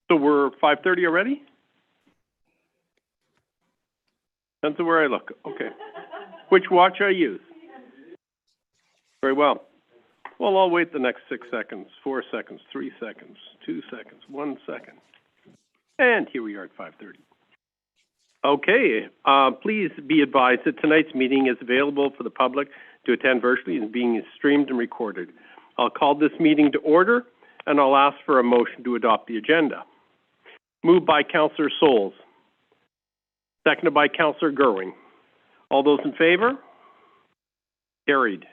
So we're 5:30 already? Depends on where I look. Okay. Which watch I use? Very well. Well, I'll wait the next 6 seconds, 4 seconds, 3 seconds, 2 seconds, 1 second. And here we are at 5:30. Okay. Please be advised that tonight's meeting is available for the public to attend virtually and is being streamed and recorded. I'll call this meeting to order, and I'll ask for a motion to adopt the agenda. Moved by Councillor Souls. Seconded by Councillor Gerwing. All those in favor? Carried.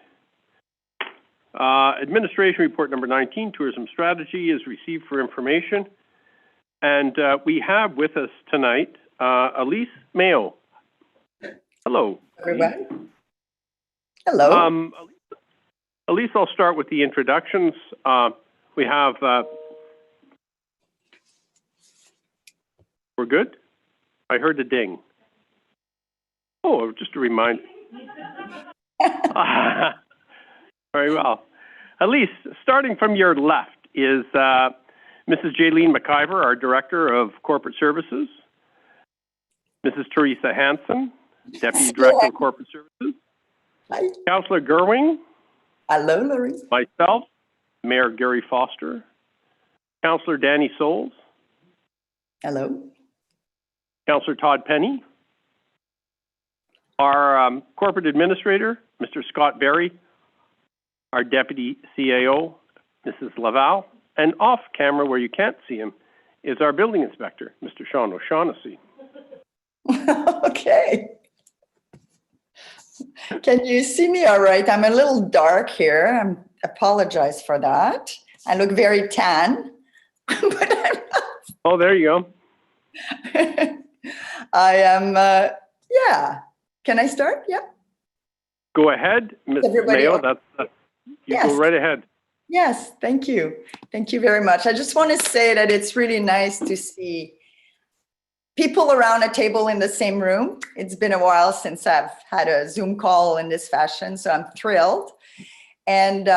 Administration report number 19, tourism strategy, is received for information. And we have with us tonight Elise Mayo. Hello. Everyone. Hello. Elise, I'll start with the introductions. We have, we're good? I heard a ding. Oh, just a reminder. Very well. Elise, starting from your left is Mrs. Jaylene McIver, our Director of Corporate Services. Mrs. Teresa Hansen, Deputy Director of Corporate Services. Hi. Councillor Gerwing. Hello, Laurie. Myself, Mayor Gary Foster. Councillor Danny Souls. Hello. Councillor Todd Penny. Our Corporate Administrator, Mr. Scott Berry. Our Deputy CAO, Mrs. Laval. And off camera, where you can't see him, is our Building Inspector, Mr. Sean O'Shaughnessy. Okay. Can you see me all right? I'm a little dark here. I apologize for that. I look very tan, but I'm not. Oh, there you go. I am, yeah. Can I start? Yeah. Go ahead, Ms. Mayo. You go right ahead. Yes, thank you. Thank you very much. I just want to say that it's really nice to see people around a table in the same room. It's been a while since I've had a Zoom call in this fashion, so I'm thrilled and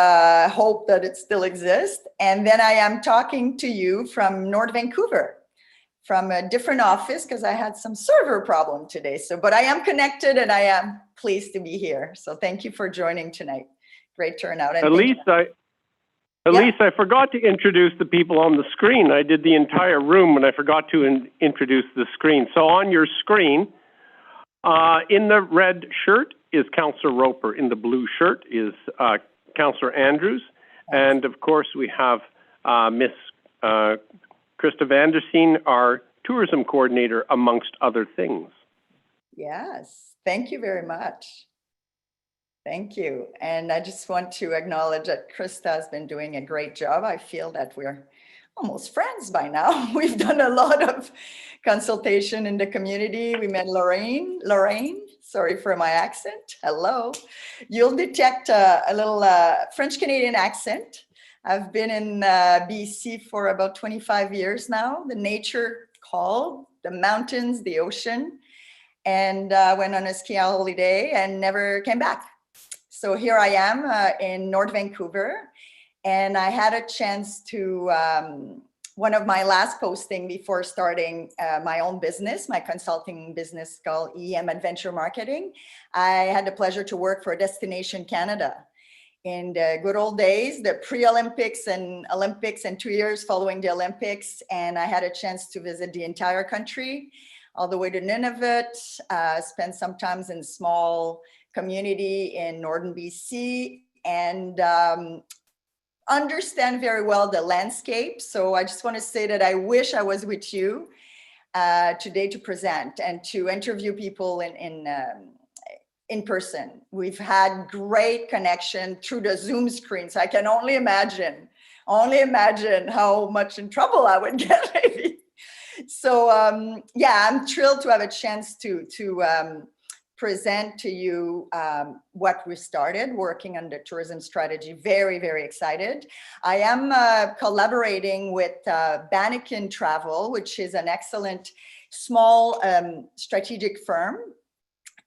hope that it still exists. And then I am talking to you from North Vancouver, from a different office because I had some server problem today. But I am connected and I am pleased to be here. So thank you for joining tonight. Great turnout. And Elise, I forgot to introduce the people on the screen. I did the entire room and I forgot to introduce the screen. So on your screen, in the red shirt is Councillor Roper. In the blue shirt is Councillor Andrews. And of course, we have Miss Krista Vandersteen, our tourism coordinator, amongst other things. Yes, thank you very much. Thank you. And I just want to acknowledge that Krista has been doing a great job. I feel that we're almost friends by now. We've done a lot of consultation in the community. We met Lorraine, sorry for my accent. Hello. You'll detect a little French-Canadian accent. I've been in BC for about 25 years now. The nature called, the mountains, the ocean, and went on a ski holiday and never came back. So here I am in North Vancouver, and I had a chance to, one of my last posting before starting my own business, my consulting business called EM Adventure Marketing. I had the pleasure to work for Destination Canada in the good old days, the pre-Olympics and Olympics, and 2 years following the Olympics. And I had a chance to visit the entire country, all the way to Nunavut, spend some time in small community in northern BC, and understand very well the landscape. So I just want to say that I wish I was with you today to present and to interview people in person. We've had great connection through the Zoom screen, so I can only imagine how much in trouble I would get maybe. So yeah, I'm thrilled to have a chance to present to you what we started working on the tourism strategy. Very, very excited. I am collaborating with Banneken Travel, which is an excellent small strategic firm.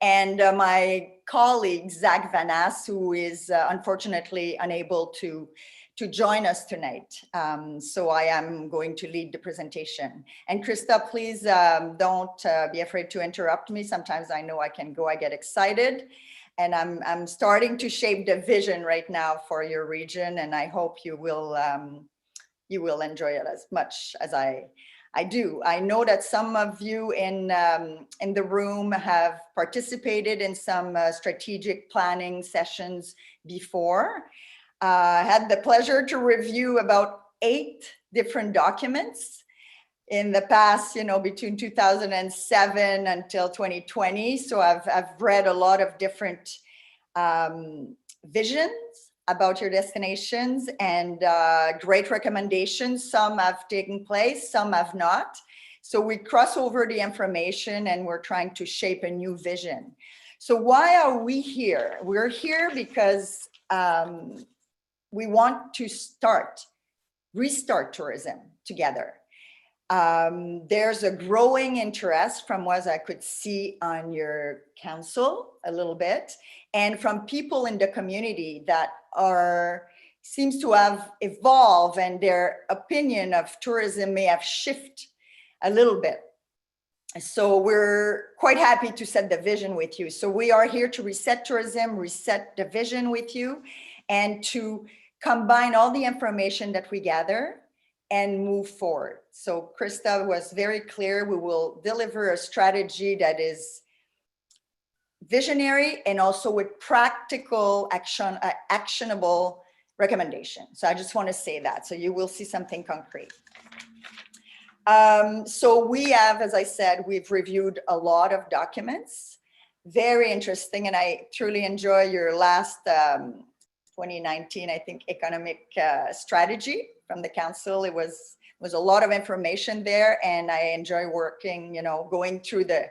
And my colleague, Zach Vanas, who is unfortunately unable to to join us tonight. So I am going to lead the presentation. And Krista, please don't be afraid to interrupt me. Sometimes I know I get excited. And I'm starting to shape the vision right now for your region, and I hope you will enjoy it as much as I do. I know that some of you in the room have participated in some strategic planning sessions before. I had the pleasure to review about 8 different documents in the past, between 2007 until 2020. So I've read a lot of different visions about your destinations and great recommendations. Some have taken place, some have not. So we cross over the information and we're trying to shape a new vision. So why are we here? We're here because we want to restart tourism together. There's a growing interest from what I could see on your council a little bit, and from people in the community that seems to have evolved, and their opinion of tourism may have shifted a little bit. So we're quite happy to set the vision with you. So we are here to reset tourism, reset the vision with you, and to combine all the information that we gather and move forward. So Krista was very clear. We will deliver a strategy that is visionary and also with practical actionable recommendations. So I just want to say that. So you will see something concrete. So we have, as I said, we've reviewed a lot of documents. Very interesting. And I truly enjoy your last 2019, I think, economic strategy from the council. It was a lot of information there, and I enjoy working, going through the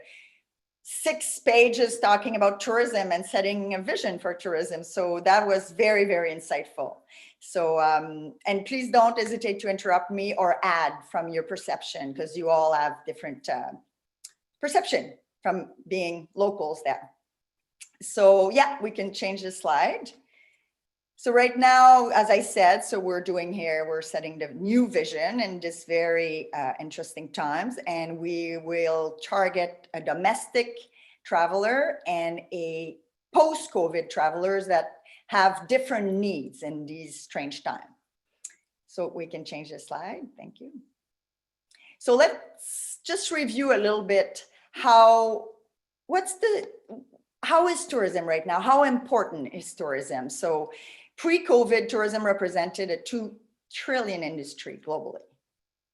6 pages talking about tourism and setting a vision for tourism. So that was very, very insightful. So, and please don't hesitate to interrupt me or add from your perception, because you all have different perception from being locals there. So yeah, we can change the slide. So right now, as I said, so we're setting the new vision in this very interesting times, and we will target a domestic traveler and a post-COVID travelers that have different needs in these strange times. So we can change the slide. Thank you. So let's just review a little bit how is tourism right now? How important is tourism? So pre-COVID, tourism represented a $2 trillion industry globally.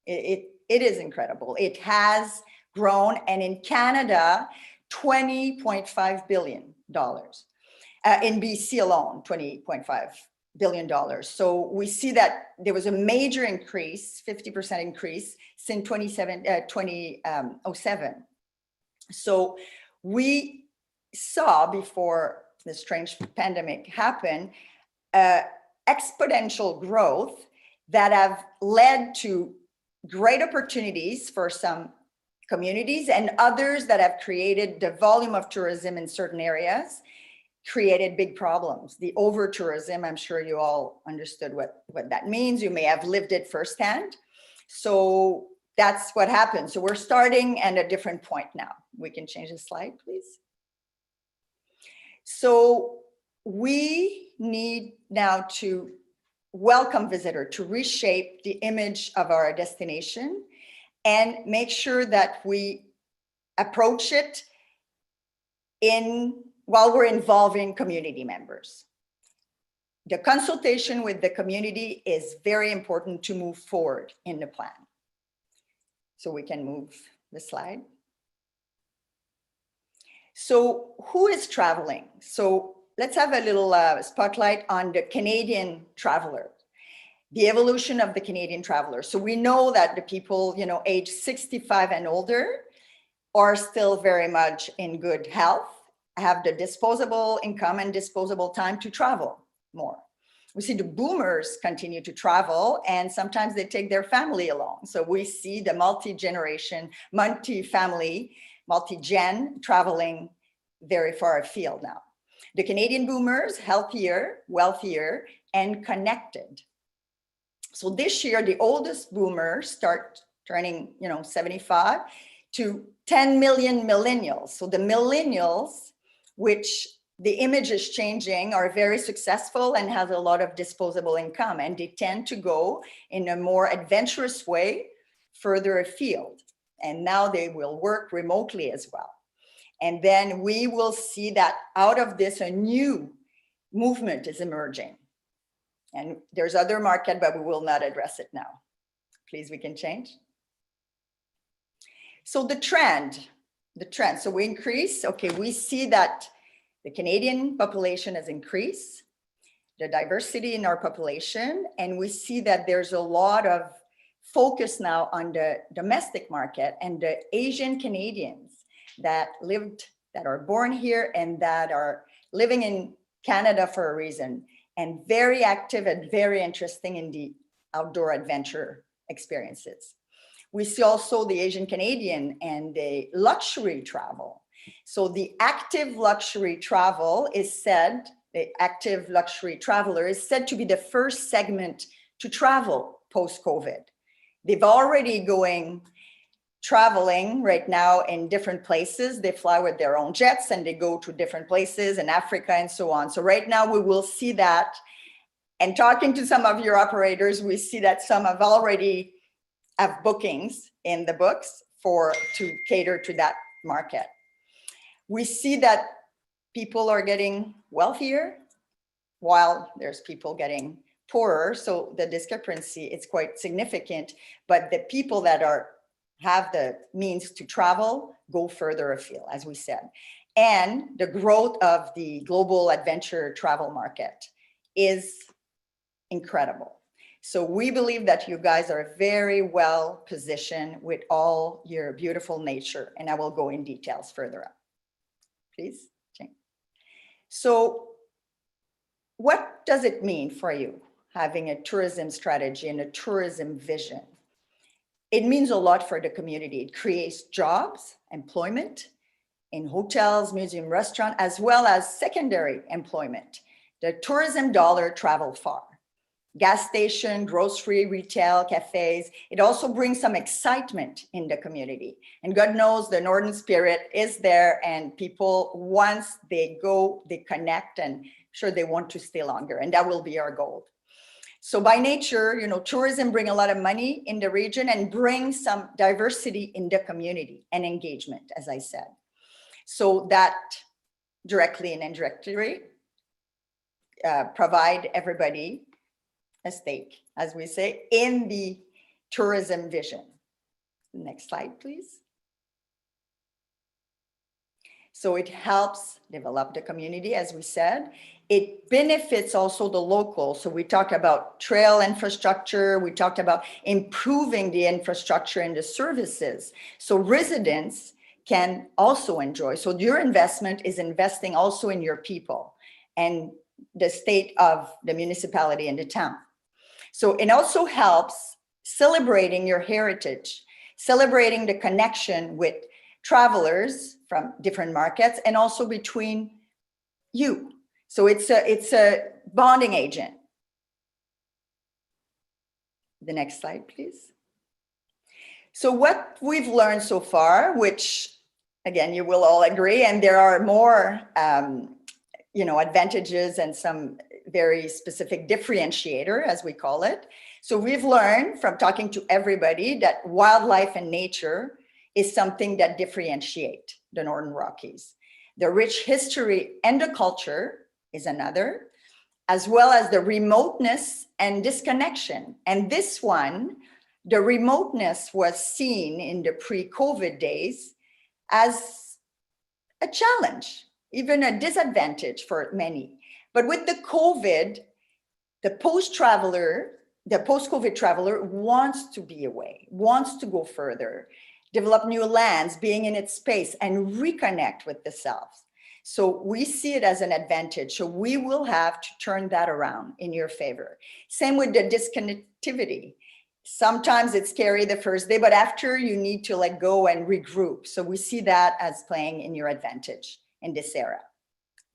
It is incredible. It has grown, and in Canada, $20.5 billion. In BC alone, $20.5 billion. So we see that there was a major increase, 50% increase since 2007. So we saw, before the strange pandemic happened, exponential growth that have led to great opportunities for some communities, and others that have created the volume of tourism in certain areas, created big problems. The over-tourism, I'm sure you all understood what that means. You may have lived it firsthand. So that's what happened. So we're starting at a different point now. We can change the slide, please. So we need now to welcome visitor, to reshape the image of our destination and make sure that we approach it while we're involving community members. The consultation with the community is very important to move forward in the plan. So we can move the slide. So who is traveling? So let's have a little spotlight on the Canadian traveler, the evolution of the Canadian traveler. So we know that the people, age 65 and older are still very much in good health, have the disposable income and disposable time to travel more. We see the boomers continue to travel, and sometimes they take their family along. So we see the multi-generation, multi-family, multi-gen traveling very far afield now. The Canadian boomers, healthier, wealthier, and connected. So this year, the oldest boomers start turning, 75 to 10 million millennials. So the millennials, which the image is changing, are very successful and has a lot of disposable income, and they tend to go in a more adventurous way further afield. And now they will work remotely as well. And then we will see that out of this, a new movement is emerging. And there's other market, but we will not address it now. Please, we can change. So the trend. So we increase, okay, we see that the Canadian population has increased, the diversity in our population, and we see that there's a lot of focus now on the domestic market and the Asian Canadians that are born here and that are living in Canada for a reason, and very active and very interesting in the outdoor adventure experiences. We see also the Asian Canadian and the luxury travel. So the active luxury traveler is said to be the first segment to travel post-COVID. They've already traveling right now in different places. They fly with their own jets and they go to different places in Africa and so on. So right now we will see that. And talking to some of your operators, we see that some have already have bookings in the books to cater to that market. We see that people are getting wealthier while there's people getting poorer. So the discrepancy is quite significant, but the people that have the means to travel go further afield, as we said. And the growth of the global adventure travel market is incredible. So we believe that you guys are very well positioned with all your beautiful nature, and I will go in details further up. Please, Jane. So what does it mean for you having a tourism strategy and a tourism vision? It means a lot for the community. It creates jobs, employment in hotels, museum, restaurant, as well as secondary employment. The tourism dollar travel far. Gas station, grocery, retail, cafes. It also brings some excitement in the community. And God knows the Northern spirit is there, and people, once they go, they connect, and sure they want to stay longer. And that will be our goal. So by nature, tourism bring a lot of money in the region and bring some diversity in the community and engagement, as I said. So that directly and indirectly provide everybody a stake, as we say, in the tourism vision. Next slide, please. So it helps develop the community, as we said. It benefits also the local. So we talk about trail infrastructure. We talked about improving the infrastructure and the services. So residents can also enjoy. So your investment is investing also in your people and the state of the municipality and the town. So it also helps celebrating your heritage, celebrating the connection with travelers from different markets and also between you. So it's a bonding agent. The next slide, please. So what we've learned so far, which again, you will all agree, and there are more advantages and some very specific differentiator, as we call it. So we've learned from talking to everybody that wildlife and nature is something that differentiate the Northern Rockies. The rich history and the culture is another, as well as the remoteness and disconnection. And this one, the remoteness was seen in the pre-COVID days as a challenge, even a disadvantage for many. But with the COVID, the post-COVID traveler wants to be away, wants to go further, develop new lands, being in its space, and reconnect with the self. So we see it as an advantage. So we will have to turn that around in your favor. Same with the disconnectivity. Sometimes it's scary the first day, but after you need to let go and regroup. So we see that as playing in your advantage in this era.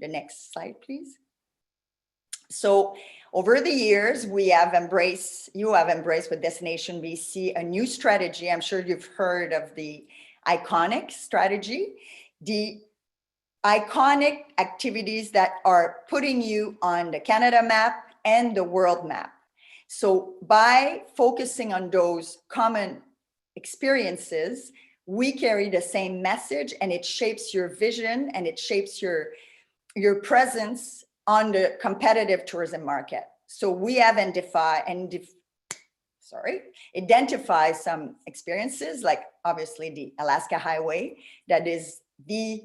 The next slide, please. So over the years, you have embraced with Destination BC a new strategy. I'm sure you've heard of the iconic strategy, the iconic activities that are putting you on the Canada map and the world map. So by focusing on those common experiences, we carry the same message, and it shapes your vision, and it shapes your presence on the competitive tourism market. So we have identify some experiences, like obviously the Alaska Highway, that is the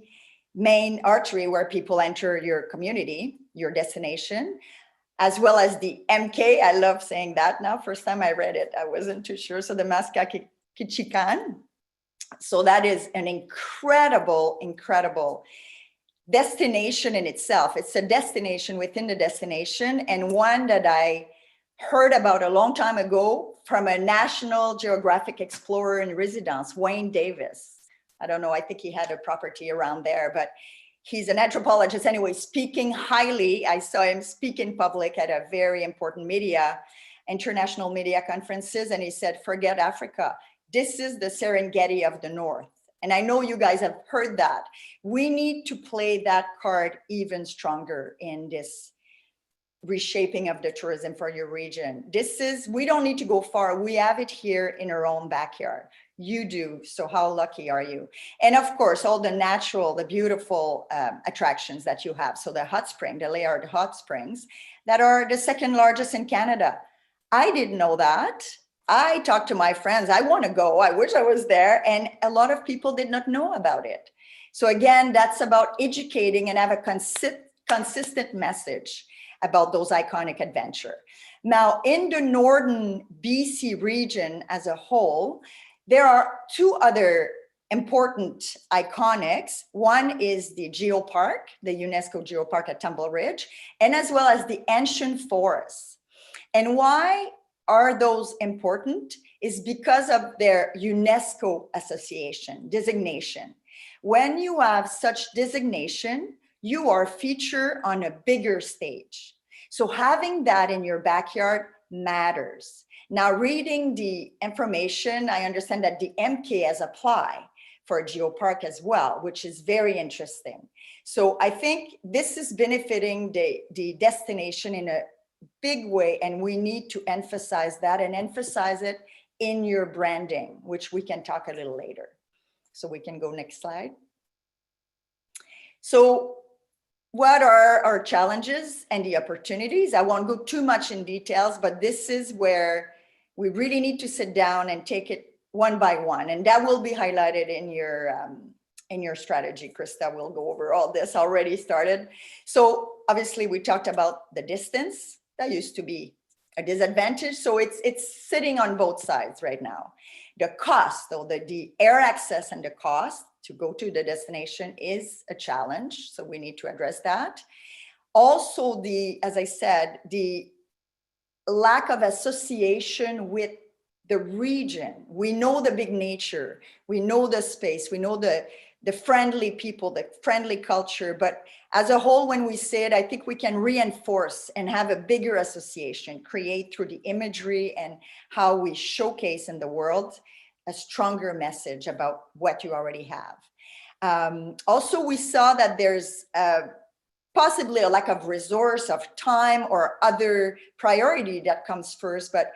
main artery where people enter your community, your destination, as well as the MK. I love saying that now. First time I read it, I wasn't too sure. So the Maskakichikan. So that is an incredible, incredible destination in itself. It's a destination within the destination, and one that I heard about a long time ago from a National Geographic explorer in residence, Wayne Davis. I don't know, I think he had a property around there, but he's an anthropologist anyway, speaking highly. I saw him speak in public at a very important international media conferences, and he said, forget Africa. This is the Serengeti of the North. And I know you guys have heard that. We need to play that card even stronger in this reshaping of the tourism for your region. We don't need to go far. We have it here in our own backyard. You do. So how lucky are you? And of course, all the natural, the beautiful attractions that you have. So the hot spring, the Laird hot springs, that are the second largest in Canada. I didn't know that. I talked to my friends. I want to go. I wish I was there. And a lot of people did not know about it. So again, that's about educating and have a consistent message about those iconic adventure. Now, in the northern BC region as a whole, there are two other important iconics. One is the Geopark, the UNESCO Geopark at Tumble Ridge, and as well as the ancient forests. And why are those important is because of their UNESCO designation. When you have such designation, you are featured on a bigger stage. So having that in your backyard matters. Now, reading the information, I understand that the MK has applied for a geopark as well, which is very interesting. So I think this is benefiting the destination in a big way, and we need to emphasize that and emphasize it in your branding, which we can talk a little later. So we can go next slide. So what are our challenges and the opportunities? I won't go too much in details, but this is where we really need to sit down and take it one by one. And that will be highlighted in your strategy. Krista will go over all this, already started. So obviously we talked about the distance. That used to be a disadvantage. So it's sitting on both sides right now. The cost, though, the air access and the cost to go to the destination is a challenge. So we need to address that. Also, as I said, the lack of association with the region. We know the big nature, we know the space, we know the friendly people, the friendly culture, but as a whole, when we say it, I think we can reinforce and have a bigger association, create through the imagery and how we showcase in the world a stronger message about what you already have. Also, we saw that there's possibly a lack of resource, of time, or other priority that comes first, but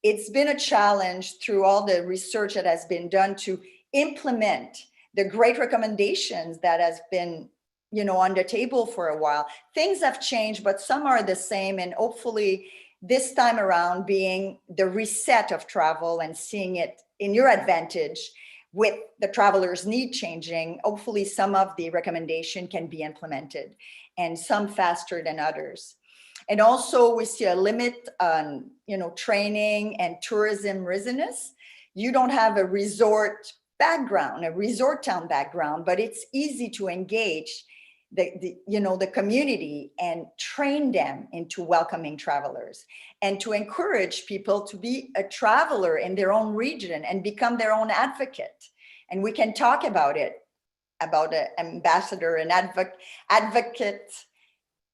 it's been a challenge through all the research that has been done to implement the great recommendations that has been, on the table for a while. Things have changed, but some are the same, and hopefully this time around being the reset of travel and seeing it in your advantage with the traveler's need changing. Hopefully some of the recommendation can be implemented, and some faster than others. And also we see a limit on, training and tourism readiness. You don't have a resort background, a resort town background, but it's easy to engage the community and train them into welcoming travelers, and to encourage people to be a traveler in their own region and become their own advocate. And we can talk about it, about an ambassador, an advocate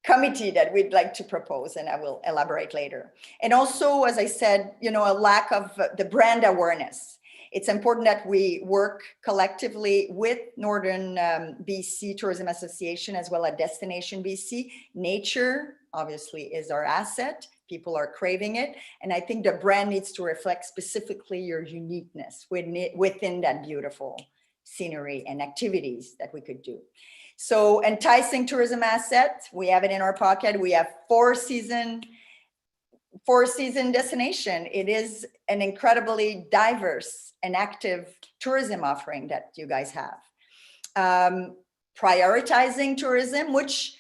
committee that we'd like to propose, and I will elaborate later. And also, as I said, you know, a lack of the brand awareness. It's important that we work collectively with Northern BC Tourism Association as well as Destination BC. Nature, obviously, is our asset. People are craving it. And I think the brand needs to reflect specifically your uniqueness within that beautiful scenery and activities that we could do. So enticing tourism asset, we have it in our pocket. We have four-season destination. It is an incredibly diverse and active tourism offering that you guys have. Prioritizing tourism, which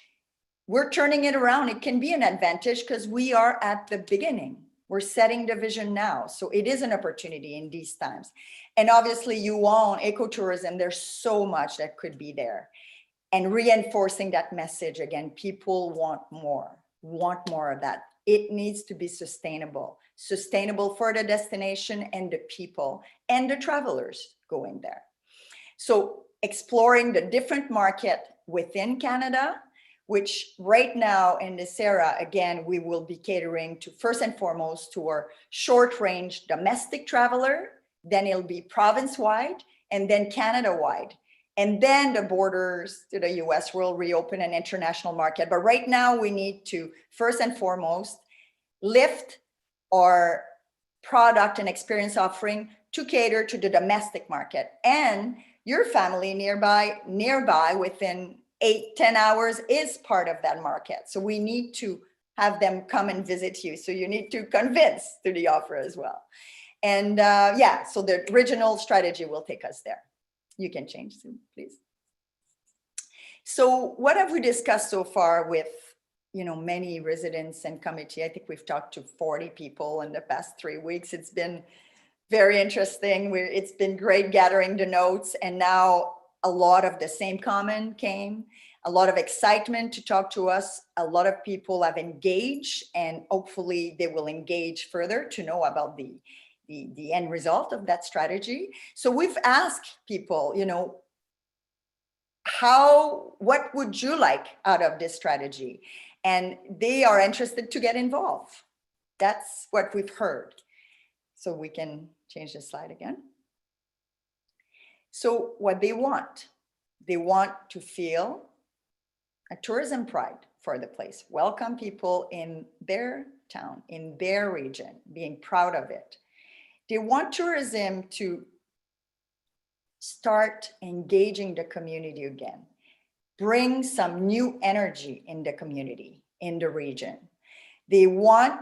we're turning it around. It can be an advantage because we are at the beginning. We're setting the vision now. So it is an opportunity in these times. And obviously you want ecotourism. There's so much that could be there. And reinforcing that message again, people want more of that. It needs to be sustainable for the destination and the people and the travelers going there. So exploring the different market within Canada, which right now in this era, again, we will be catering to first and foremost to our short range domestic traveler, then it'll be province-wide and then Canada-wide. And then the borders to the US will reopen an international market. But right now we need to, first and foremost, lift our product and experience offering to cater to the domestic market. And your family nearby within 8-10 hours is part of that market. So we need to have them come and visit you. So you need to convince to the offer as well. And yeah, so the original strategy will take us there. You can change soon, please. So what have we discussed so far with, you know, many residents and committee? I think we've talked to 40 people in the past 3 weeks. It's been very interesting. It's been great gathering the notes, and now a lot of the same comment came, a lot of excitement to talk to us. A lot of people have engaged, and hopefully they will engage further to know about the end result of that strategy. So we've asked people, you know, what would you like out of this strategy? And they are interested to get involved. That's what we've heard. So we can change the slide again. So what they want to feel a tourism pride for the place, welcome people in their town, in their region, being proud of it. They want tourism to start engaging the community again, bring some new energy in the community, in the region. They want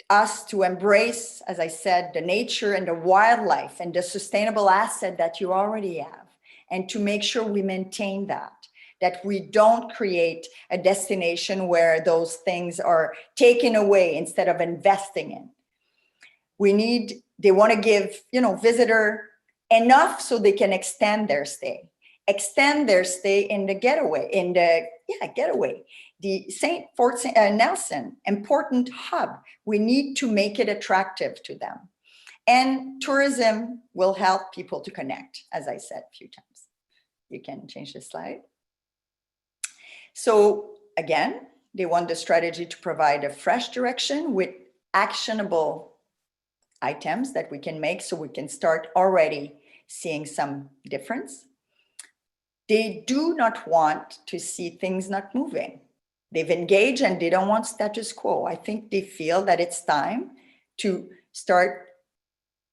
us to embrace, as I said, the nature and the wildlife and the sustainable asset that you already have, and to make sure we maintain that we don't create a destination where those things are taken away instead of investing in. They want to give, you know, visitor enough so they can extend their stay in the getaway, the Fort Nelson, important hub. We need to make it attractive to them. And tourism will help people to connect, as I said a few times. You can change the slide. So again, they want the strategy to provide a fresh direction with actionable items that we can make so we can start already seeing some difference. They do not want to see things not moving. They've engaged and they don't want status quo. I think they feel that it's time to start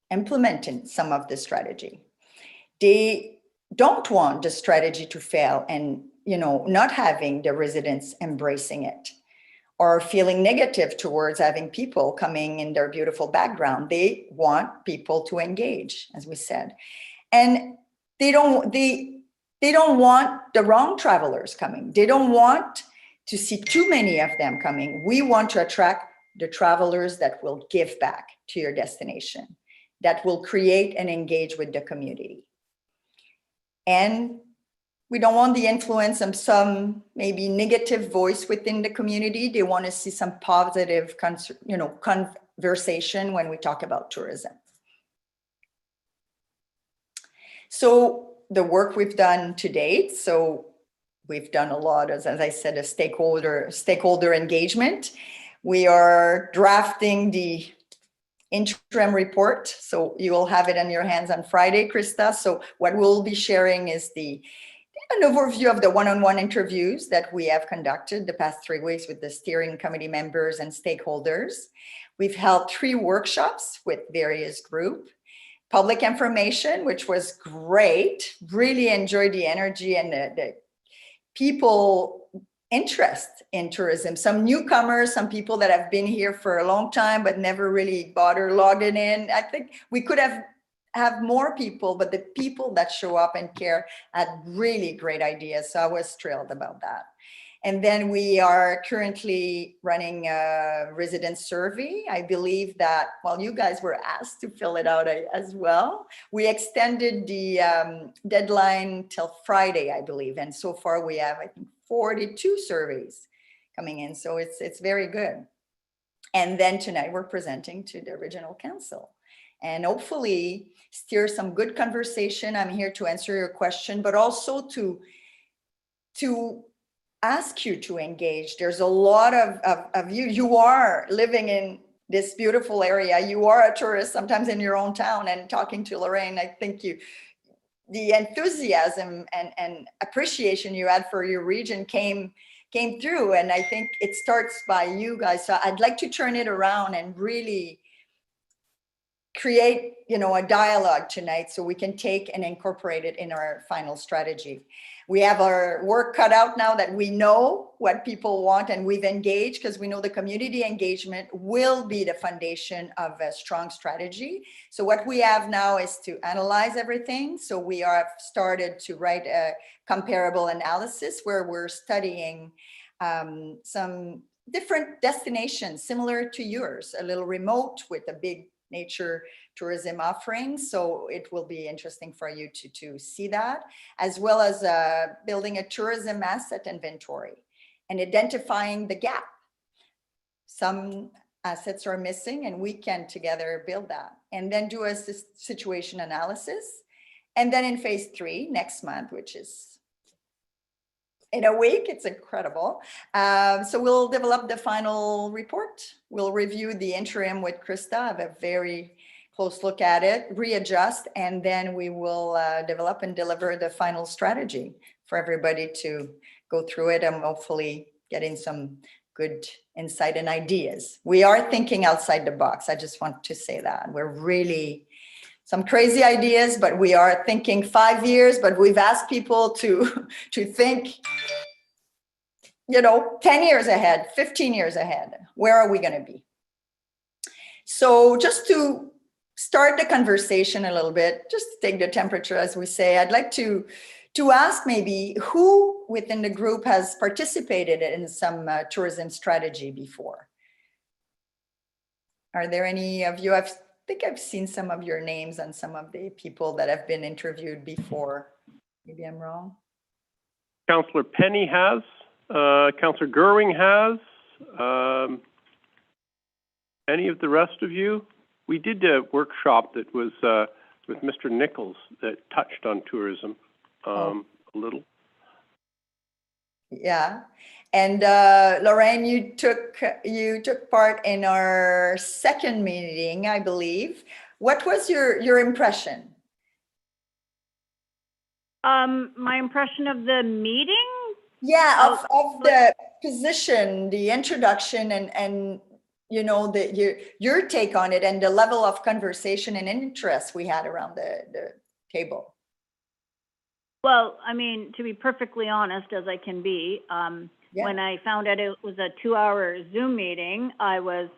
implementing some of the strategy. They don't want the strategy to fail and, you know, not having the residents embracing it or feeling negative towards having people coming in their beautiful background. They want people to engage, as we said. And they don't want the wrong travelers coming. They don't want to see too many of them coming. We want to attract the travelers that will give back to your destination, that will create and engage with the community. And we don't want the influence of some maybe negative voice within the community. They want to see some positive, conversation when we talk about tourism. So the work we've done to date, so we've done a lot, as I said, of stakeholder engagement. We are drafting the interim report, so you will have it in your hands on Friday, Krista. So what we'll be sharing is an overview of the one-on-one interviews that we have conducted the past 3 weeks with the steering committee members and stakeholders. We've held 3 workshops with various groups. Public information, which was great. Really enjoyed the energy and the people interest in tourism. Some newcomers, some people that have been here for a long time but never really bothered logging in. I think we could have more people, but the people that show up and care had really great ideas. So I was thrilled about that. And then we are currently running a resident survey. I believe that, well, you guys were asked to fill it out as well. We extended the deadline till Friday, I believe. And so far we have, I think, 42 surveys coming in. So it's very good. And then tonight we're presenting to the regional council and hopefully steer some good conversation. I'm here to answer your question, but also to ask you to engage. There's a lot of you are living in this beautiful area. You are a tourist sometimes in your own town, and talking to Lorraine, I think the enthusiasm and appreciation you had for your region came through. And I think it starts by you guys. So I'd like to turn it around and really create, a dialogue tonight so we can take and incorporate it in our final strategy. We have our work cut out now that we know what people want, and we've engaged because we know the community engagement will be the foundation of a strong strategy. So what we have now is to analyze everything. So we have started to write a comparable analysis where we're studying some different destinations similar to yours, a little remote with a big nature tourism offering. So it will be interesting for you to see that, as well as building a tourism asset inventory and identifying the gap. Some assets are missing and we can together build that, and then do a situation analysis. And then in phase 3 next month, which is in a week, it's incredible. So we'll develop the final report. We'll review the interim with Krista, have a very close look at it, readjust, and then we will develop and deliver the final strategy for everybody to go through it and hopefully getting some good insight and ideas. We are thinking outside the box. I just want to say that. We're really some crazy ideas, but we are thinking 5 years, but we've asked people to think, 10 years ahead, 15 years ahead. Where are we going to be? So just to start the conversation a little bit, just to take the temperature, as we say, I'd like to ask maybe who within the group has participated in some tourism strategy before? Are there any of you? I think I've seen some of your names on some of the people that have been interviewed before. Maybe I'm wrong. Councillor Penny has, Councillor Gerwing has, any of the rest of you? We did a workshop that was with Mr. Nichols that touched on tourism a little. Yeah. And Lorraine, you took part in our second meeting, I believe. What was your impression? My impression of the meeting? Yeah, of the position, the introduction, and your take on it, and the level of conversation and interest we had around the table. Well, I mean, to be perfectly honest, as I can be, when I found out it was a 2-hour Zoom meeting, I was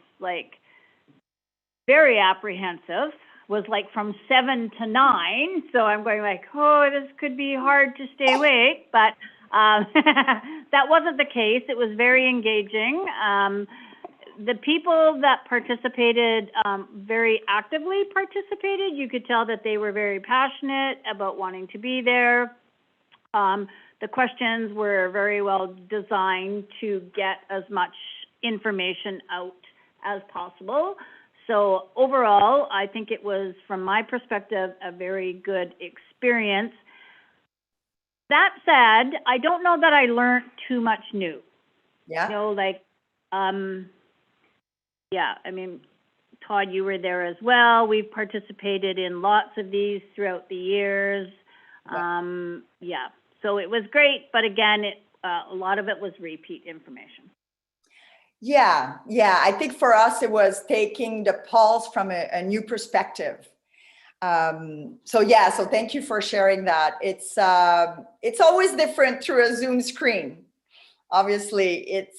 very apprehensive. Was from 7 to 9, so I'm going oh, this could be hard to stay awake, but that wasn't the case. It was very engaging. The people that participated, very actively participated. You could tell that they were very passionate about wanting to be there. The questions were very well designed to get as much information out as possible. So overall, I think it was, from my perspective, a very good experience. That said, I don't know that I learned too much new. Yeah. You know, like, yeah, I mean, Todd, you were there as well. We've participated in lots of these throughout the years. Yeah, so it was great, but again, a lot of it was repeat information. Yeah, I think for us, it was taking the pulse from a new perspective. So thank you for sharing that. It's always different through a Zoom screen. Obviously, it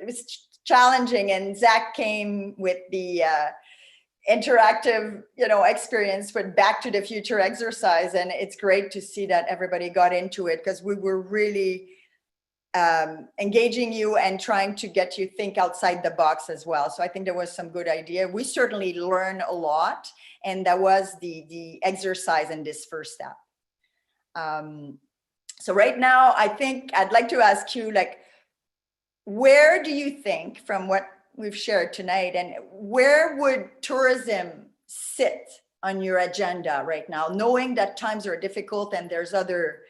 was challenging, and Zach came with the interactive, experience with Back to the Future exercise, and it's great to see that everybody got into it, because we were really engaging you and trying to get you think outside the box as well. So I think there was some good idea. We certainly learned a lot, and that was the exercise in this first step. So right now, I think I'd like to ask you, like, where do you think, from what we've shared tonight, and where would tourism sit on your agenda right now, knowing that times are difficult and there's other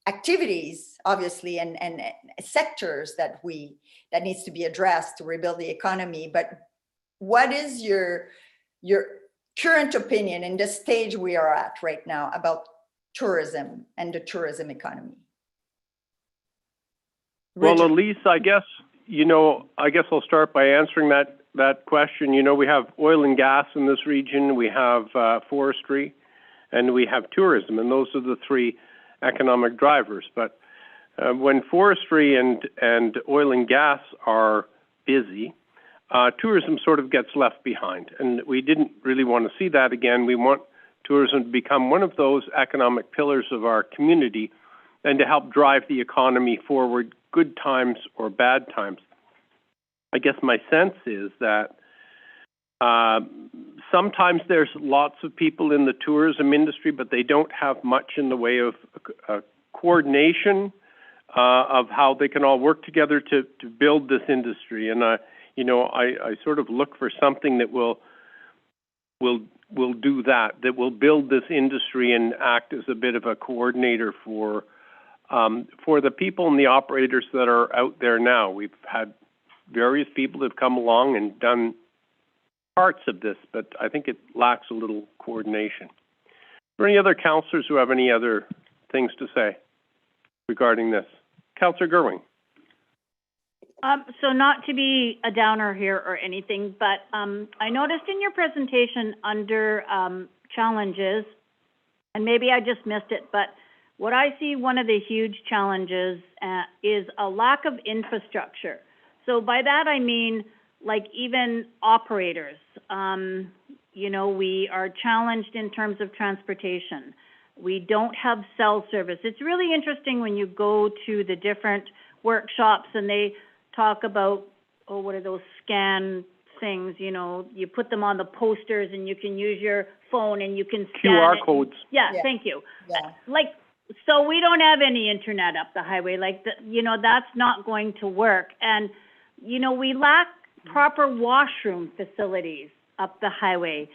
activities, obviously, and sectors that needs to be addressed to rebuild the economy? But what is your current opinion in the stage we are at right now about tourism and the tourism economy? Well, Richard. Elise, I guess I'll start by answering that question. We have oil and gas in this region, we have forestry, and we have tourism, and those are the three economic drivers. But when forestry and oil and gas are busy, tourism sort of gets left behind, and we didn't really want to see that again. We want tourism to become one of those economic pillars of our community and to help drive the economy forward, good times or bad times. I guess my sense is that sometimes there's lots of people in the tourism industry, but they don't have much in the way of coordination of how they can all work together to build this industry. And I sort of look for something that will do that will build this industry and act as a bit of a coordinator for the people and the operators that are out there now. We've had various people that have come along and done parts of this, but I think it lacks a little coordination. Are there any other councillors who have any other things to say regarding this? Councillor Gerwing. So not to be a downer here or anything, but I noticed in your presentation under challenges, and maybe I just missed it, but what I see one of the huge challenges is a lack of infrastructure. So by that I mean, like, even operators, we are challenged in terms of transportation. We don't have cell service. It's really interesting when you go to the different workshops and they talk about, what are those scan things, you put them on the posters and you can use your phone and you can scan QR it. codes. Yeah, thank you. Yeah. So we don't have any internet up the highway, that's not going to work. And, we lack proper washroom facilities up the highway.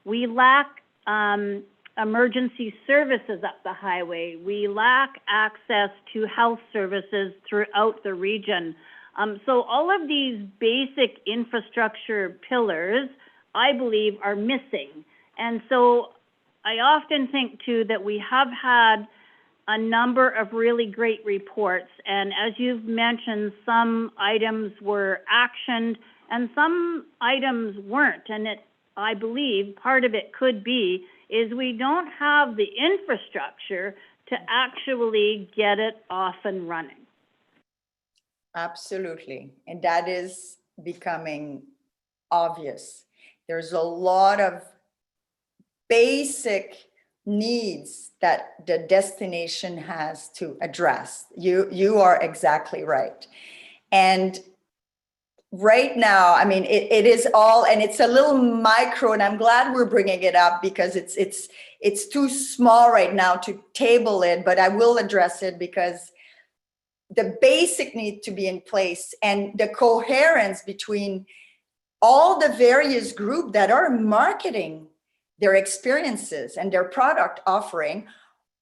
We lack emergency services up the highway. We lack access to health services throughout the region. So all of these basic infrastructure pillars, I believe, are missing. And so I often think, too, that we have had a number of really great reports. And as you've mentioned, some items were actioned and some items weren't. And I believe part of it could be is we don't have the infrastructure to actually get it off and running. Absolutely. And that is becoming obvious. There's a lot of basic needs that the destination has to address. You are exactly right. And right now, I mean, it is all, and it's a little micro, and I'm glad we're bringing it up because it's too small right now to table it, but I will address it because the basic need to be in place and the coherence between all the various groups that are marketing their experiences and their product offering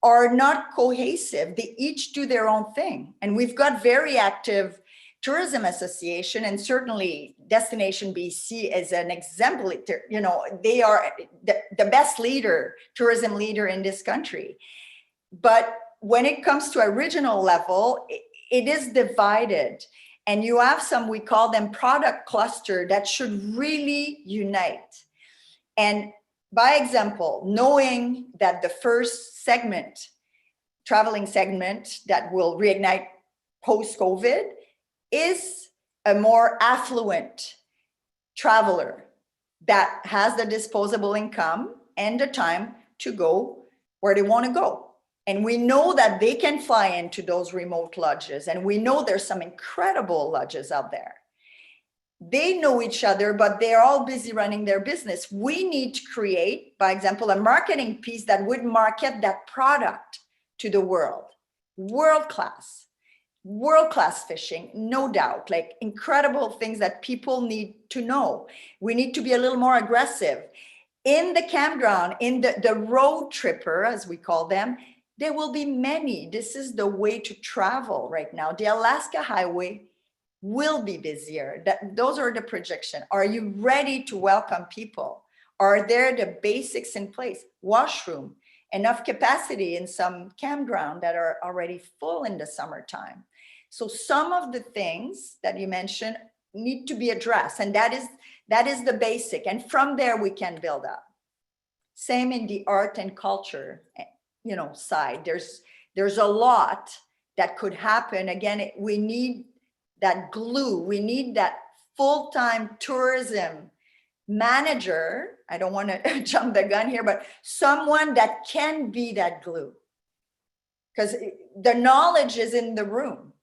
are not cohesive. They each do their own thing. And we've got very active tourism association, and certainly Destination BC is an exemplary, they are the best tourism leader in this country. But when it comes to a regional level, it is divided. And you have some, we call them product cluster, that should really unite. And by example, knowing that the first segment, traveling segment that will reignite post-COVID is a more affluent traveler that has the disposable income and the time to go where they want to go. And we know that they can fly into those remote lodges. And we know there's some incredible lodges out there. They know each other, but they're all busy running their business. We need to create, by example, a marketing piece that would market that product to the world. World-class fishing, no doubt, like incredible things that people need to know. We need to be a little more aggressive. In the campground, in the road tripper, as we call them, there will be many. This is the way to travel right now. The Alaska Highway will be busier. Those are the projections. Are you ready to welcome people? Are there the basics in place? Washroom, enough capacity in some campground that are already full in the summertime. So some of the things that you mentioned need to be addressed, and that is the basic. And from there we can build up. Same in the art and culture, side. There's a lot that could happen. Again, we need that glue. We need that full-time tourism manager. I don't want to jump the gun here, but someone that can be that glue. Because the knowledge is in the room.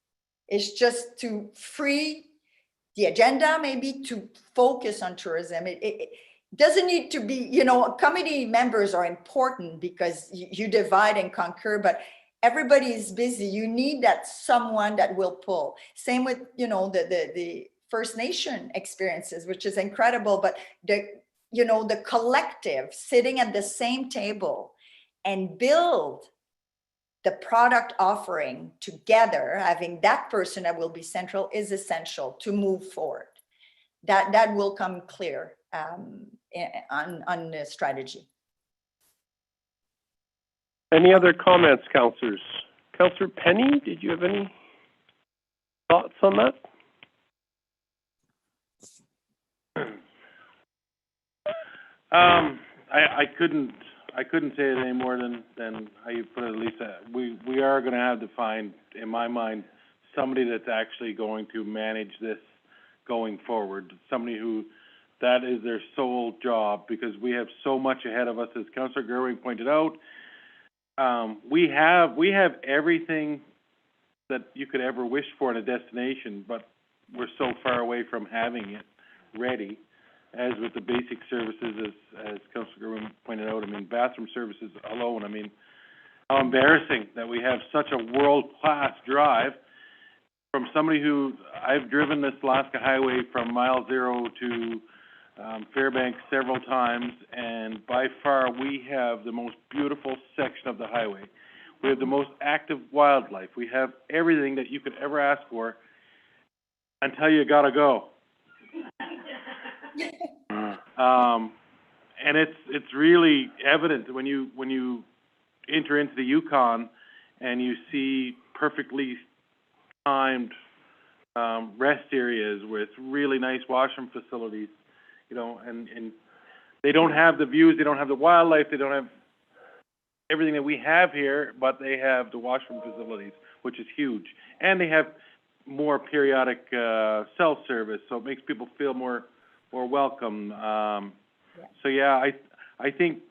It's just to free the agenda, maybe to focus on tourism. It doesn't need to be, committee members are important because you divide and conquer, but everybody is busy. You need that someone that will pull. Same with, the First Nation experiences, which is incredible, but the collective sitting at the same table and build the product offering together, having that person that will be central is essential to move forward. That will come clear on the strategy. Any other comments, councillors? Councillor Penny, did you have any thoughts on that? I couldn't say it any more than how you put it, Lisa. We are going to have to find, in my mind, somebody that's actually going to manage this going forward. Somebody who that is their sole job, because we have so much ahead of us, as Councillor Gerwig pointed out. We have everything that you could ever wish for in a destination, but we're so far away from having it ready. As with the basic services, as Councillor Gerwig pointed out, bathroom services alone. How embarrassing that we have such a world-class drive from somebody who, I've driven this Alaska Highway from mile zero to Fairbanks several times, and by far we have the most beautiful section of the highway. We have the most active wildlife. We have everything that you could ever ask for until you gotta go. And it's really evident when you enter into the Yukon and you see perfectly timed rest areas with really nice washroom facilities, and they don't have the views, they don't have the wildlife, they don't have everything that we have here, but they have the washroom facilities, which is huge, and they have more periodic self-service, so it makes people feel more welcome. So yeah, I think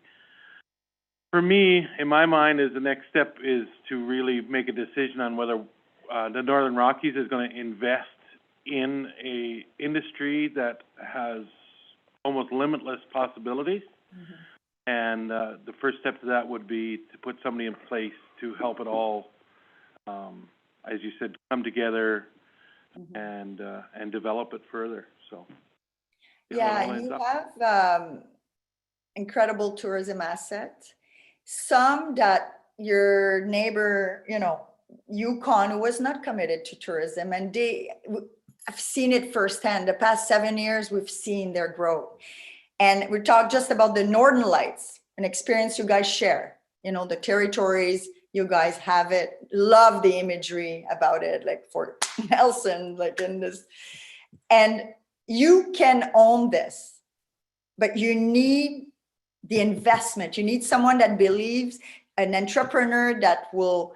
for me, in my mind, is the next step is to really make a decision on whether the Northern Rockies is going to invest in a industry that has almost limitless possibilities. Mm-hmm. And the first step to that would be to put somebody in place to help it all, as you said, come together. Mm-hmm. and develop it further. So. Yeah, you have incredible tourism assets, some that your neighbor, Yukon, who was not committed to tourism, and I've seen it firsthand. The past 7 years, we've seen their growth. And we talked just about the Northern Lights, an experience you guys share. The territories, you guys have it. Love the imagery about it, like Fort Nelson, like in this. And you can own this, but you need the investment. You need someone that believes, an entrepreneur that will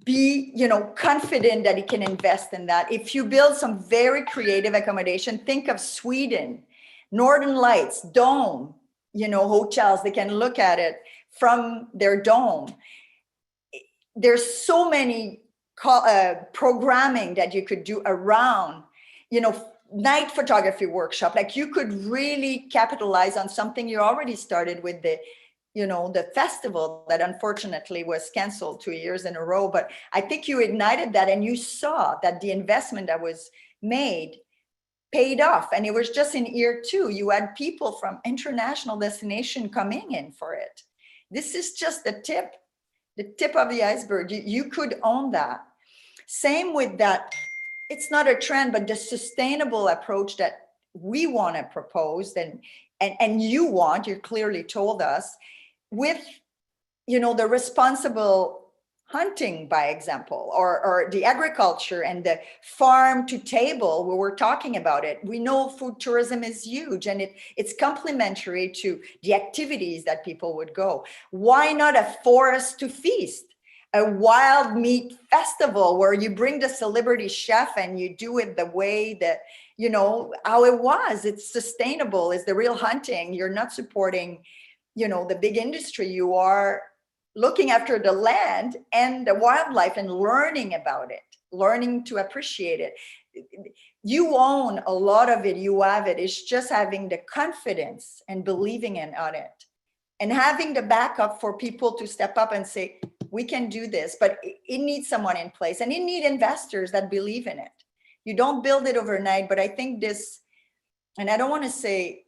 be, confident that he can invest in that. If you build some very creative accommodation, think of Sweden, Northern Lights, dome, hotels, they can look at it from their dome. There's so many programming that you could do around, night photography workshop. Like you could really capitalize on something you already started with the festival that unfortunately was canceled 2 years in a row. But I think you ignited that, and you saw that the investment that was made paid off. And it was just in year 2, you had people from international destination coming in for it. This is just the tip of the iceberg. You could own that. Same with that. It's not a trend, but the sustainable approach that we want to propose and you clearly told us, with the responsible hunting, by example, or the agriculture and the farm to table, where we're talking about it. We know food tourism is huge, and it's complementary to the activities that people would go. Why not a forest to feast? A wild meat festival where you bring the celebrity chef and you do it the way that, how it was. It's sustainable. It's the real hunting. You're not supporting, the big industry. You are looking after the land and the wildlife and learning about it, learning to appreciate it. You own a lot of it. You have it. It's just having the confidence and believing on it, and having the backup for people to step up and say, we can do this. But it needs someone in place, and it needs investors that believe in it. You don't build it overnight, but I think this, and I don't want to say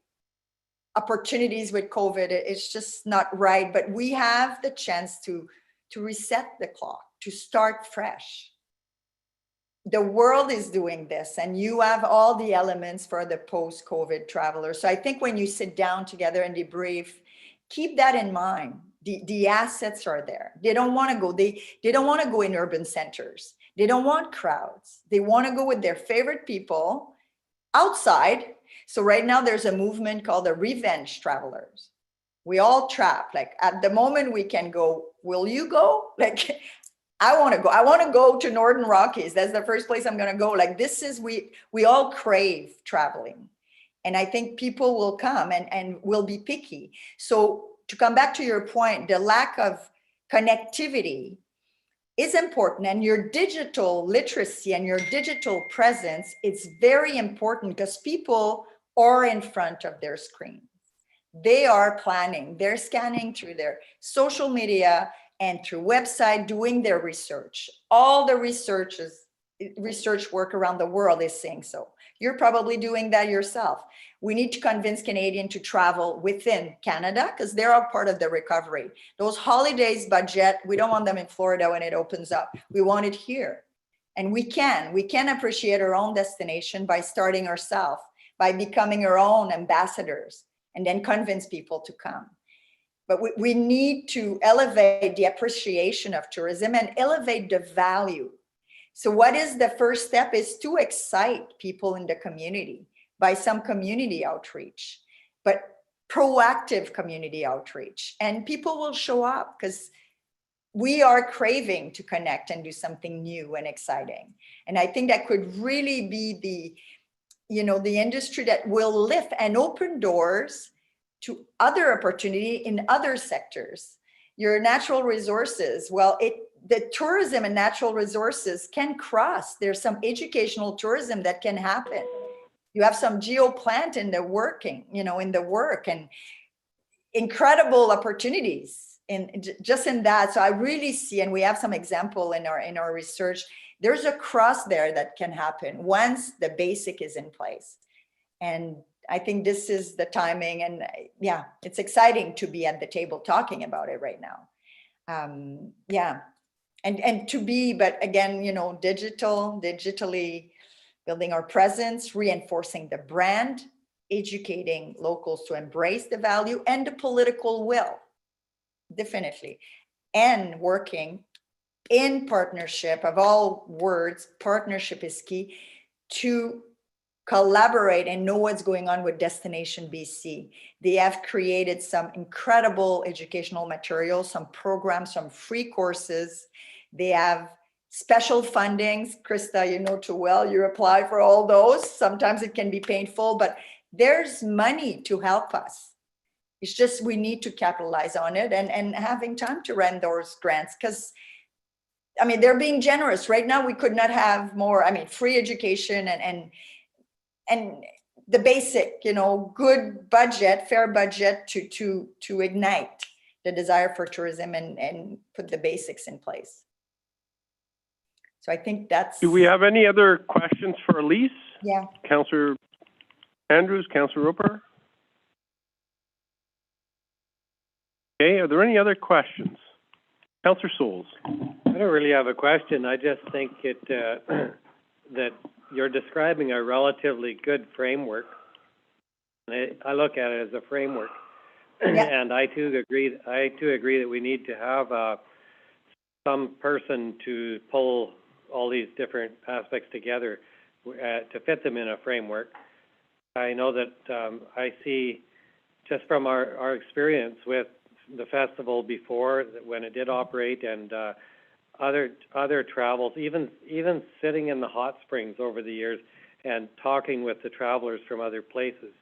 opportunities with COVID, it's just not right, but we have the chance to reset the clock, to start fresh. The world is doing this, and you have all the elements for the post-COVID travelers. So I think when you sit down together and debrief, keep that in mind. The assets are there. They don't want to go. They don't want to go in urban centers. They don't want crowds. They want to go with their favorite people outside. So right now there's a movement called the revenge travelers. We all trap. Like at the moment we can go, will you go? Like, I want to go. I want to go to Northern Rockies. That's the first place I'm going to go. Like this is, we all crave traveling. And I think people will come and will be picky. So to come back to your point, the lack of connectivity is important, and your digital literacy and your digital presence, it's very important, because people are in front of their screens. They are planning, they're scanning through their social media and through website, doing their research. All the research work around the world is saying so. You're probably doing that yourself. We need to convince Canadians to travel within Canada, because they're a part of the recovery. Those holidays budget, we don't want them in Florida when it opens up. We want it here. And we can appreciate our own destination by starting ourselves, by becoming our own ambassadors, and then convince people to come. But we need to elevate the appreciation of tourism and elevate the value. So what is the first step is to excite people in the community by some community outreach, but proactive community outreach. And people will show up, because we are craving to connect and do something new and exciting. And I think that could really be the industry that will lift and open doors to other opportunity in other sectors. Your natural resources, the tourism and natural resources can cross. There's some educational tourism that can happen. You have some geoplant in the work, and incredible opportunities just in that. So I really see, and we have some example in our research, there's a cross there that can happen once the basic is in place. And I think this is the timing, and yeah, it's exciting to be at the table talking about it right now. Yeah. And to be, but again, digitally building our presence, reinforcing the brand, educating locals to embrace the value and the political will, definitely, and working in partnership. Of all words, partnership is key, to collaborate and know what's going on with Destination BC. They have created some incredible educational materials, some programs, some free courses. They have special fundings. Krista, you know too well, you apply for all those. Sometimes it can be painful, but there's money to help us. It's just we need to capitalize on it and having time to run those grants, because I mean, they're being generous. Right now, we could not have more, I mean, free education and the basic, good budget, fair budget to ignite the desire for tourism and put the basics in place. So I think that's. Do we have any other questions for Elise? Yeah. Councillor Andrews, Councillor Roper? Okay, are there any other questions? Councillor Souls. I don't really have a question. I just think that you're describing a relatively good framework. I look at it as a framework, Yeah. and I too agree that we need to have some person to pull all these different aspects together to fit them in a framework. I know that I see, just from our experience with the festival before, when it did operate, and other travels, even sitting in the hot springs over the years and talking with the travelers from other places.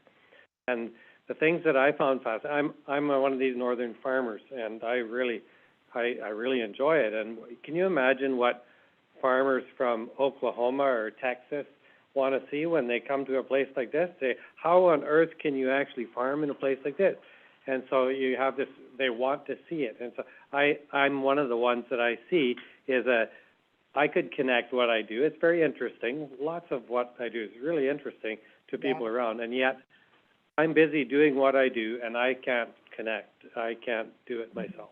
And the things that I found fascinating, I'm one of these northern farmers, and I really enjoy it. And can you imagine what farmers from Oklahoma or Texas want to see when they come to a place like this? Say, how on earth can you actually farm in a place like this? And so you have this, they want to see it. And so I'm one of the ones that I see is I could connect what I do. It's very interesting. Lots of what I do is really interesting to people around. And yet I'm busy doing what I do and I can't connect. I can't do it myself.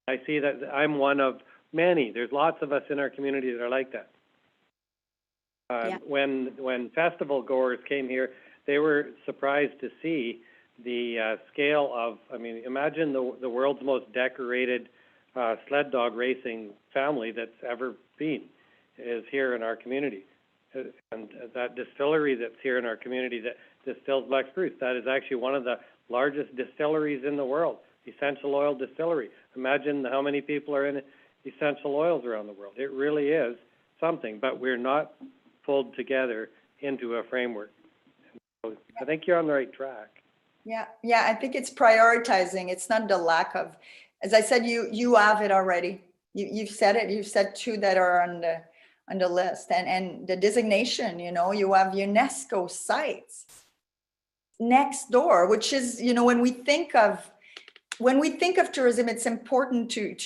I see that I'm one of many. There's lots of us in our community that are like that. When festival goers came here, they were surprised to see the scale of, I mean, imagine the world's most decorated sled dog racing family that's ever been is here in our community. And that distillery that's here in our community that distills black spruce, that is actually one of the largest distilleries in the world, essential oil distillery. Imagine how many people are in essential oils around the world. It really is something, but we're not pulled together into a framework. So I think you're on the right track. Yeah, I think it's prioritizing. It's not the lack of, as I said, you have it already. You've said it. You've said two that are on the list, and the designation. You have UNESCO sites next door, which is, when we think of tourism, it's important to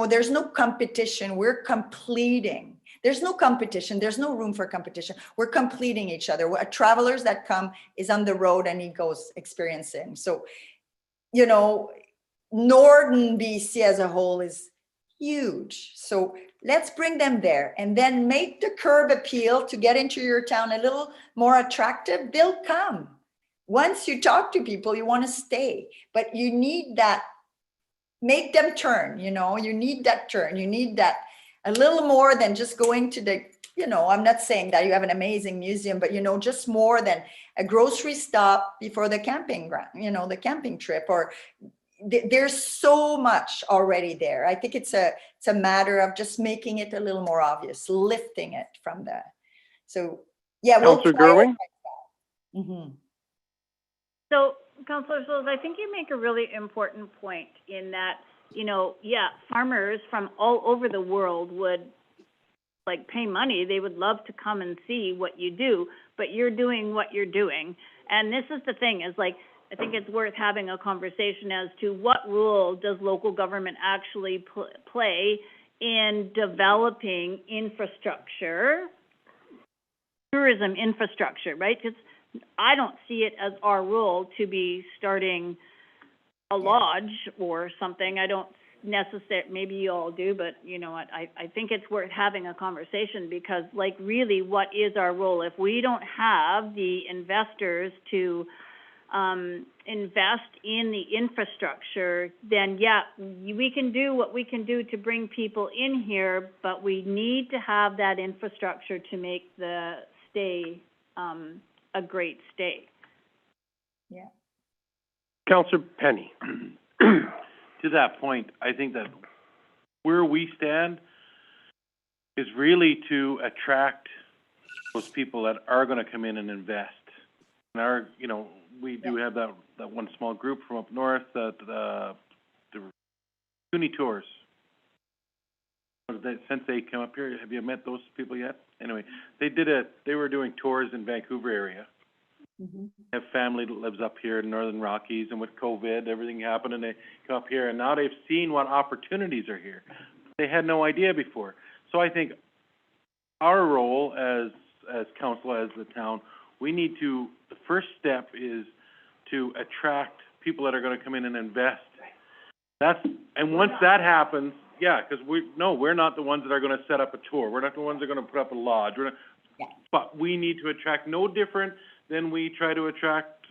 there's no competition. We're completing. There's no competition. There's no room for competition. We're completing each other. Travelers that come is on the road and he goes experiencing. So, Northern BC as a whole is huge. So let's bring them there and then make the curb appeal to get into your town a little more attractive. They'll come. Once you talk to people, you want to stay, but you need that, make them turn, you need that turn. You need that a little more than just going to the, I'm not saying that you have an amazing museum, but, just more than a grocery stop before the camping ground, the camping trip, or there's so much already there. I think it's a matter of just making it a little more obvious, lifting it from the, so yeah. Councillor Gerwing? Mm-hmm. So, Councillor Souls, I think you make a really important point in that, farmers from all over the world would pay money. They would love to come and see what you do, but you're doing what you're doing. And this is the thing is I think it's worth having a conversation as to what role does local government actually play in developing infrastructure, tourism infrastructure, right? Because I don't see it as our role to be starting a lodge or something. I don't necessary, maybe you all do, but you know what, I think it's worth having a conversation, because like really, what is our role? If we don't have the investors to invest in the infrastructure, then yeah, we can do what we can do to bring people in here, but we need to have that infrastructure to make the stay a great stay. Yeah. Councillor Penny. To that point, I think that where we stand is really to attract those people that are going to come in and invest. And our, you know, we do have that one small group from up north, the CUNY tours. Since they came up here, have you met those people yet? Anyway, they were doing tours in Vancouver area. Mm-hmm. Have family that lives up here in Northern Rockies, and with COVID, everything happened, and they come up here, and now they've seen what opportunities are here. They had no idea before. So I think our role as council, as the town, we need to, the first step is to attract people that are going to come in and invest. And once that happens, yeah, because we're not the ones that are going to set up a tour. We're not the ones that are going to put up a lodge. But we need to attract, no different than we try to attract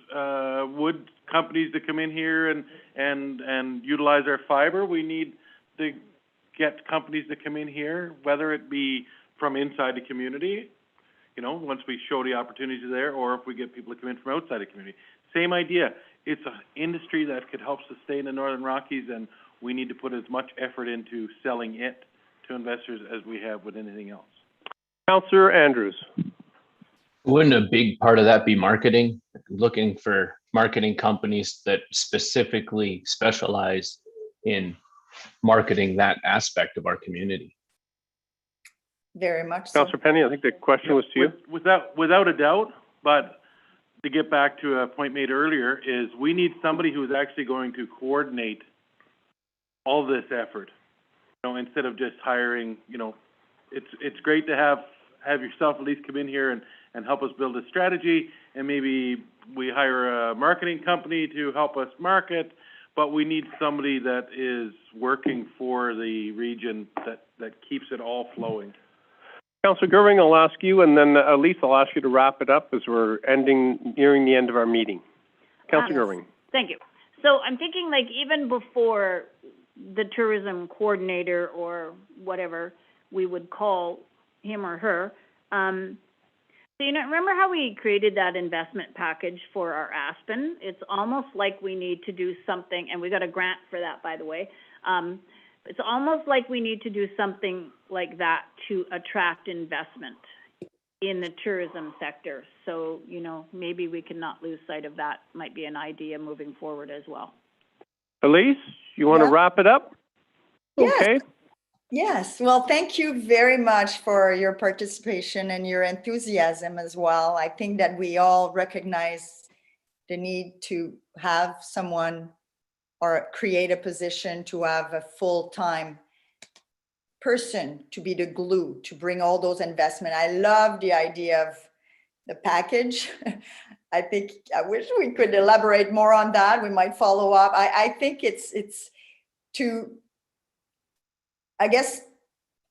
wood companies to come in here and utilize our fiber. We need to get companies to come in here, whether it be from inside the community, you know, once we show the opportunities there, or if we get people to come in from outside the community. Same idea. It's an industry that could help sustain the Northern Rockies, and we need to put as much effort into selling it to investors as we have with anything else. Councillor Andrews. Wouldn't a big part of that be marketing? Looking for marketing companies that specifically specialize in marketing that aspect of our community? Very much so. Councillor Penny, I think the question was to you. Without a doubt, but to get back to a point made earlier, is we need somebody who is actually going to coordinate all this effort. You know, instead of just hiring, you know, it's great to have yourself at least come in here and help us build a strategy, and maybe we hire a marketing company to help us market, but we need somebody that is working for the region that keeps it all flowing. Councillor Gerving, I'll ask you, and then Elise, I'll ask you to wrap it up as we're nearing the end of our meeting. Councillor Gerving. Thank you. So I'm thinking, like, even before the tourism coordinator or whatever we would call him or her, so, you know, remember how we created that investment package for our Aspen? It's almost like we need to do something, and we got a grant for that, by the way. It's almost like we need to do something like that to attract investment in the tourism sector. So, you know, maybe we can not lose sight of that. Might be an idea moving forward as well. Elise, you want to wrap it up? Yes. Okay. Yes, well, thank you very much for your participation and your enthusiasm as well. I think that we all recognize the need to have someone or create a position to have a full-time person to be the glue, to bring all those investment. I love the idea of the package. I wish we could elaborate more on that. We might follow up. I think it's to, I guess,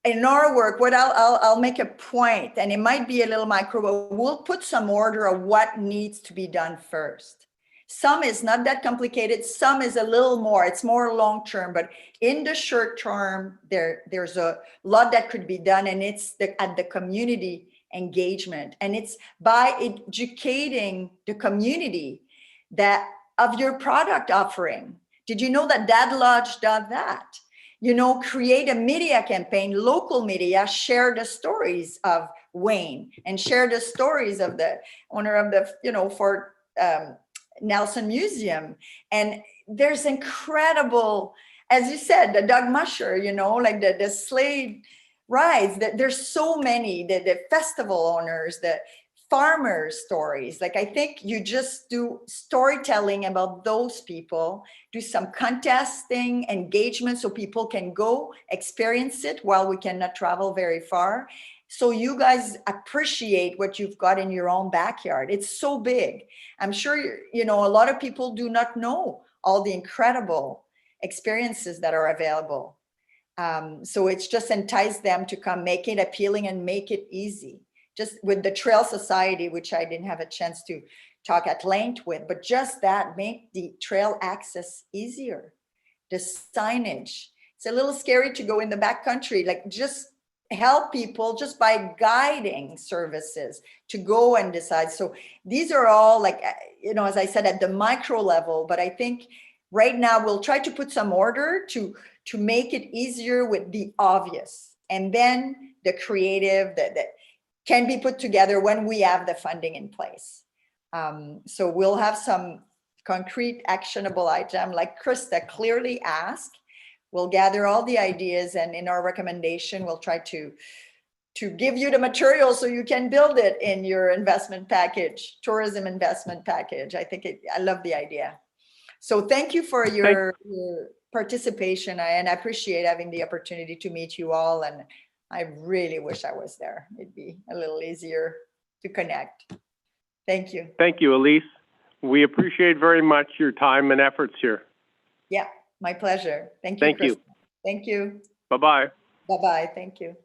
in our work, what I'll make a point, and it might be a little micro, but we'll put some order of what needs to be done first. Some is not that complicated. Some is a little more. It's more long-term, but in the short term, there's a lot that could be done, and it's at the community engagement, and it's by educating the community that of your product offering. Did you know that Dad Lodge does that? You know, create a media campaign, local media, share the stories of Wayne and share the stories of the owner of the, you know, Fort Nelson Museum. And there's incredible, as you said, the Doug Musher, you know, like the sleigh rides, there's so many, the festival owners, the farmers' stories. Like, I think you just do storytelling about those people, do some contesting, engagement, so people can go experience it while we cannot travel very far. So you guys appreciate what you've got in your own backyard. It's so big. I'm sure, you know, a lot of people do not know all the incredible experiences that are available. So it's just entice them to come, make it appealing and make it easy. Just with the Trail Society, which I didn't have a chance to talk at length with, but just that, make the trail access easier. The signage, it's a little scary to go in the backcountry, like just help people just by guiding services to go and decide. So these are all like, as I said, at the micro level, but I think right now we'll try to put some order to make it easier with the obvious, and then the creative that can be put together when we have the funding in place. So we'll have some concrete actionable item like Krista clearly asked. We'll gather all the ideas, and in our recommendation, we'll try to give you the material so you can build it in your investment package, tourism investment package. I love the idea. So thank you for your participation, and I appreciate having the opportunity to meet you all. And I really wish I was there. It'd be a little easier to connect. Thank you. Thank you, Elise. We appreciate very much your time and efforts here. Yeah, my pleasure. Thank you. Thank you. Krista. Thank you. Bye-bye. Bye-bye. Thank you.